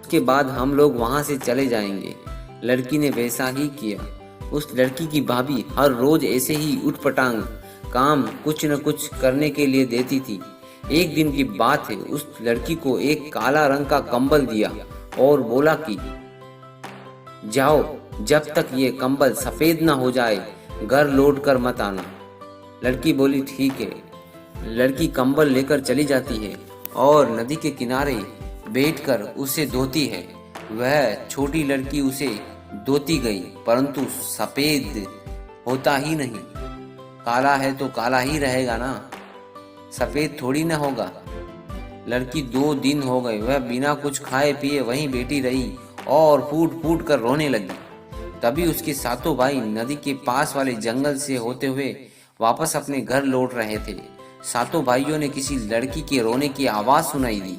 उसके बाद हम लोग वहाँ से चले जाएंगे। लड़की ने वैसा ही किया। उस लड़की की भाभी हर रोज ऐसे ही उठपटांग काम कुछ न कुछ करने के लिए देती थी। एक दिन की बात है, उस लड़की को एक काला रंग का कंबल दिया और बोला कि जाओ, जब तक ये कंबल सफेद ना हो जाए घर लौट कर मत आना। लड़की बोली ठीक है। लड़की कंबल लेकर चली जाती है और नदी के किनारे बैठकर उसे धोती है। वह छोटी लड़की उसे धोती गई, परंतु सफेद होता ही नहीं। काला है तो काला ही रहेगा ना, सफेद थोड़ी ना होगा। लड़की 2 दिन हो गए वह बिना कुछ खाए पिए वहीं बैठी रही और फूट फूट कर रोने लगी। तभी उसके सातों भाई नदी के पास वाले जंगल से होते हुए वापस अपने घर लौट रहे थे। सातों भाइयों ने किसी लड़की के रोने की आवाज सुनाई दी।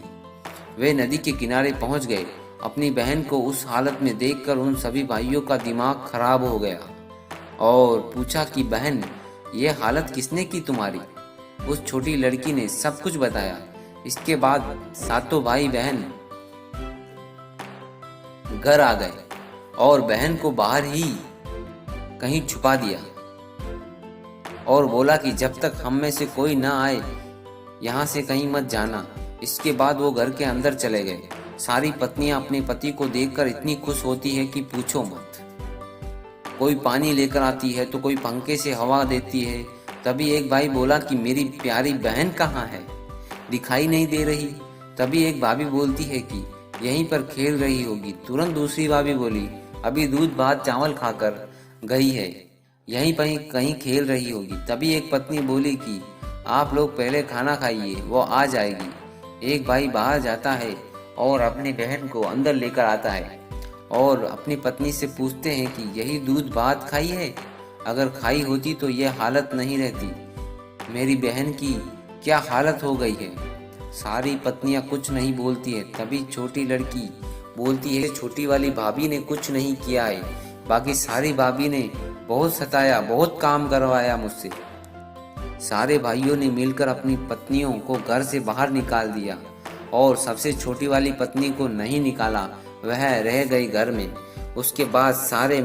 वे नदी के किनारे पहुंच गए। अपनी बहन को उस हालत में देखकर उन सभी भाइयों का दिमाग खराब हो गया और पूछा कि बहन, ये हालत किसने की तुम्हारी? उस छोटी लड़की ने सब कुछ बताया। इसके बाद सातों भाई बहन घर आ गए और बहन को बाहर ही कहीं छुपा दिया और बोला कि जब तक हम में से कोई ना आए यहाँ से कहीं मत जाना। इसके बाद वो घर के अंदर चले गए। सारी पत्नियां अपने पति को देखकर इतनी खुश होती है कि पूछो मत। कोई पानी लेकर आती है तो कोई पंखे से हवा देती है। तभी एक भाई बोला कि मेरी प्यारी बहन कहाँ है, दिखाई नहीं दे रही। तभी एक भाभी बोलती है कि यहीं पर खेल रही होगी। तुरंत दूसरी भाभी बोली अभी दूध भात चावल खाकर गई है, यहीं पर कहीं खेल रही होगी। तभी एक पत्नी बोली कि आप लोग पहले खाना खाइए, वो आ जाएगी। एक भाई बाहर जाता है और अपनी बहन को अंदर लेकर आता है और अपनी पत्नी से पूछते हैं कि यही दूध भात खाई है? अगर खाई होती तो यह हालत नहीं रहती। मेरी बहन की क्या हालत हो गई है? सारी पत्नियां कुछ नहीं बोलती है। तभी छोटी लड़की बोलती है छोटी वाली भाभी ने कुछ नहीं किया है, बाकी सारी भाभी ने बहुत सताया, बहुत काम करवाया मुझसे। सारे भाइयों ने मिलकर अपनी पत्नियों को घर से बाहर निकाल दिया और सबसे छोटी वाली पत्नी को नहीं निकाला, वह रह गई घर में। उसके बाद सारे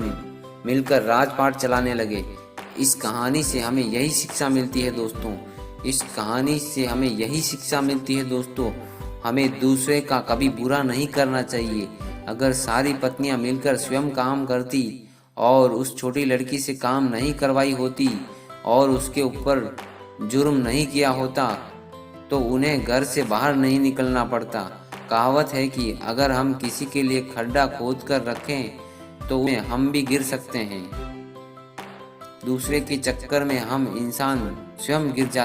मिलकर राजपाट चलाने लगे। इस कहानी से हमें यही शिक्षा मिलती है दोस्तों, इस कहानी से हमें यही शिक्षा मिलती है दोस्तों, हमें दूसरे का कभी बुरा नहीं करना चाहिए। अगर सारी पत्नियां मिलकर स्वयं काम करती और उस छोटी लड़की से काम नहीं करवाई होती और उसके ऊपर जुर्म नहीं किया होता तो उन्हें घर से बाहर नहीं निकलना पड़ता। कहावत है कि अगर हम किसी के लिए खड्डा खोद कर रखें तो उसमें हम भी गिर सकते हैं। दूसरे के चक्कर में हम इंसान स्वयं गिर जाते